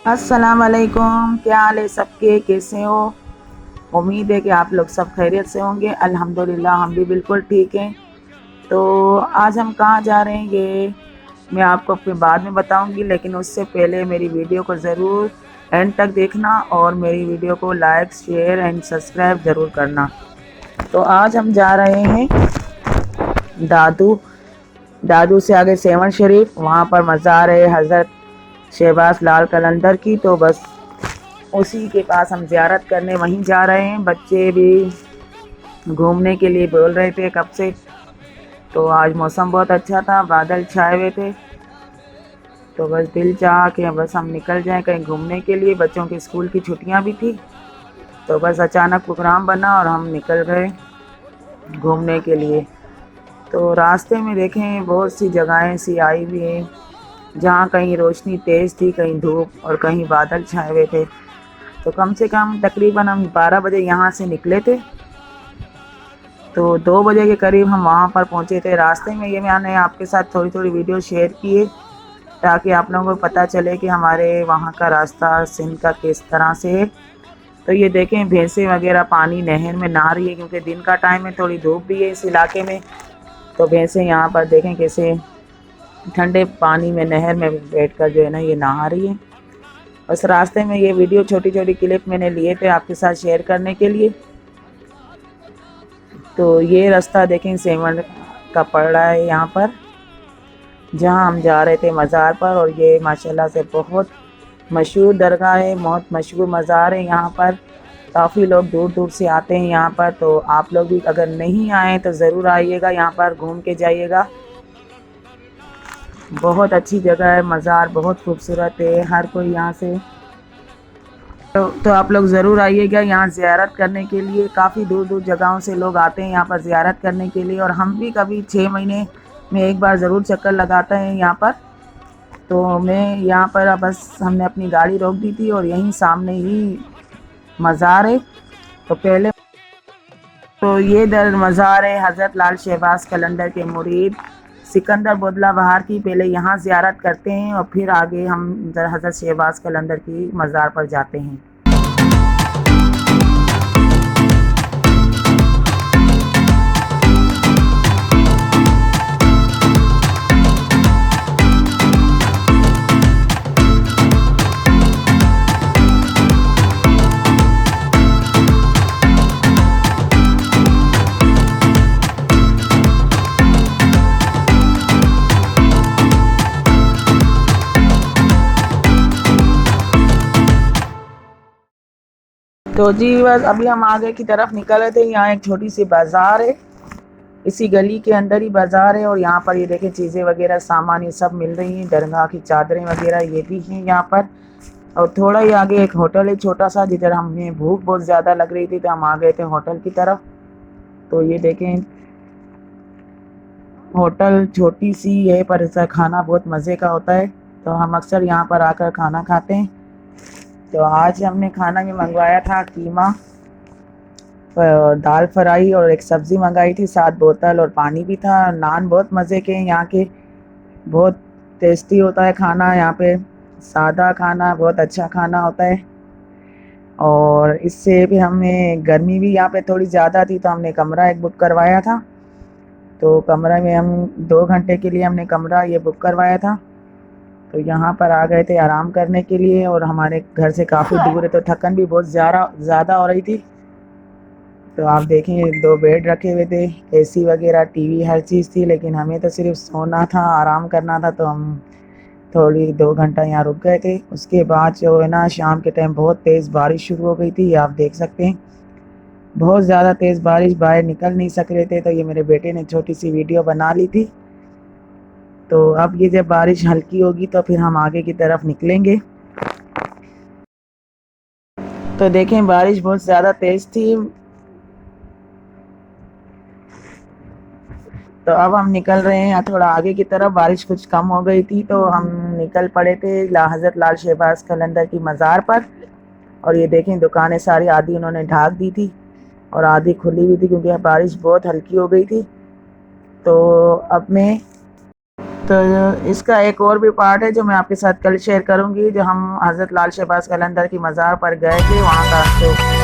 अस्सलाम वालेकुम। क्या हाल है सबके, कैसे हो? उम्मीद है कि आप लोग सब खैरियत से होंगे। अल्हम्दुलिल्लाह हम भी बिल्कुल ठीक हैं। तो आज हम कहाँ जा रहे हैं ये मैं आपको फिर बाद में बताऊंगी, लेकिन उससे पहले मेरी वीडियो को ज़रूर एंड तक देखना और मेरी वीडियो को लाइक, शेयर एंड सब्सक्राइब ज़रूर करना। तो आज हम जा रहे हैं दादू दादू से आगे सेवन शरीफ, वहाँ पर मज़ार है हज़रत शहबाज लाल कलंदर की। तो बस उसी के पास हम ज़ियारत करने वहीं जा रहे हैं। बच्चे भी घूमने के लिए बोल रहे थे कब से। तो आज मौसम बहुत अच्छा था, बादल छाए हुए थे, तो बस दिल चाहा कि बस हम निकल जाएं कहीं घूमने के लिए। बच्चों की स्कूल की छुट्टियां भी थी, तो बस अचानक प्रोग्राम बना और हम निकल गए घूमने के लिए। तो रास्ते में देखें बहुत सी जगहें सी आई हुई हैं, जहाँ कहीं रोशनी तेज़ थी, कहीं धूप और कहीं बादल छाए हुए थे। तो कम से कम तकरीबन हम 12 बजे यहाँ से निकले थे, तो 2 बजे के करीब हम वहाँ पर पहुँचे थे। रास्ते में ये मैंने आपके साथ थोड़ी थोड़ी वीडियो शेयर की है, ताकि आप लोगों को पता चले कि हमारे वहाँ का रास्ता सिंध का किस तरह से है। तो ये देखें भैंसें वगैरह पानी नहर में नहा रही है, क्योंकि दिन का टाइम है, थोड़ी धूप भी है इस इलाके में। तो भैंसें यहाँ पर देखें कैसे ठंडे पानी में नहर में बैठकर जो है ना ये नहा रही है। बस रास्ते में ये वीडियो छोटी छोटी क्लिप मैंने लिए थे आपके साथ शेयर करने के लिए। तो ये रास्ता देखें सेवन का पड़ रहा है यहाँ पर, जहाँ हम जा रहे थे मज़ार पर। और ये माशाल्लाह से बहुत मशहूर दरगाह है, बहुत मशहूर मज़ार है। यहाँ पर काफ़ी लोग दूर दूर से आते हैं यहाँ पर। तो आप लोग भी अगर नहीं आए तो ज़रूर आइएगा, यहाँ पर घूम के जाइएगा। बहुत अच्छी जगह है, मज़ार बहुत खूबसूरत है, हर कोई यहाँ से तो आप लोग ज़रूर आइएगा यहाँ ज़ियारत करने के लिए। काफ़ी दूर दूर जगहों से लोग आते हैं यहाँ पर ज़ियारत करने के लिए, और हम भी कभी 6 महीने में एक बार ज़रूर चक्कर लगाते हैं यहाँ पर। तो मैं यहाँ पर बस हमने अपनी गाड़ी रोक दी थी और यहीं सामने ही मज़ार है। तो पहले तो ये दर मज़ार है हज़रत लाल शहबाज कलंदर के मुरीद सिकंदर बोदला बहार की। पहले यहाँ ज़ियारत करते हैं और फिर आगे हम हज़रत शहबाज कलंदर की मज़ार पर जाते हैं। तो जी बस अभी हम आगे की तरफ निकल रहे थे। यहाँ एक छोटी सी बाज़ार है, इसी गली के अंदर ही बाज़ार है। और यहाँ पर ये देखें चीज़ें वगैरह सामान ये सब मिल रही हैं, दरगाह की चादरें वगैरह ये भी हैं यहाँ पर। और थोड़ा ही आगे एक होटल है छोटा सा, जिधर हमें भूख बहुत ज़्यादा लग रही थी, तो हम आ गए थे होटल की तरफ। तो ये देखें होटल छोटी सी है, पर इसका खाना बहुत मज़े का होता है, तो हम अक्सर यहाँ पर आकर खाना खाते हैं। तो आज हमने खाना में मंगवाया था कीमा और दाल फ्राई, और एक सब्ज़ी मंगाई थी, साथ बोतल और पानी भी था। नान बहुत मज़े के हैं यहाँ के, बहुत टेस्टी होता है खाना यहाँ पे, सादा खाना बहुत अच्छा खाना होता है। और इससे भी हमें गर्मी भी यहाँ पे थोड़ी ज़्यादा थी, तो हमने कमरा एक बुक करवाया था। तो कमरे में हम 2 घंटे के लिए हमने कमरा ये बुक करवाया था। तो यहाँ पर आ गए थे आराम करने के लिए, और हमारे घर से काफ़ी दूर है, तो थकन भी बहुत ज़्यादा हो रही थी। तो आप देखें 2 बेड रखे हुए थे, एसी वगैरह, टीवी, हर चीज़ थी, लेकिन हमें तो सिर्फ सोना था, आराम करना था। तो हम थोड़ी 2 घंटा यहाँ रुक गए थे। उसके बाद जो है ना शाम के टाइम बहुत तेज़ बारिश शुरू हो गई थी, आप देख सकते हैं बहुत ज़्यादा तेज़ बारिश, बाहर निकल नहीं सक रहे थे। तो ये मेरे बेटे ने छोटी सी वीडियो बना ली थी। तो अब ये जब बारिश हल्की होगी तो फिर हम आगे की तरफ निकलेंगे। तो देखें बारिश बहुत ज़्यादा तेज़ थी। तो अब हम निकल रहे हैं थोड़ा आगे की तरफ, बारिश कुछ कम हो गई थी, तो हम निकल पड़े थे हज़रत लाल शहबाज कलंदर की मज़ार पर। और ये देखें दुकानें सारी आधी उन्होंने ढाक दी थी और आधी खुली हुई थी, क्योंकि बारिश बहुत हल्की हो गई थी। तो अब मैं तो इसका एक और भी पार्ट है जो मैं आपके साथ कल शेयर करूंगी, जो हम हज़रत लाल शहबाज कलंदर की मज़ार पर गए थे, वहाँ का जो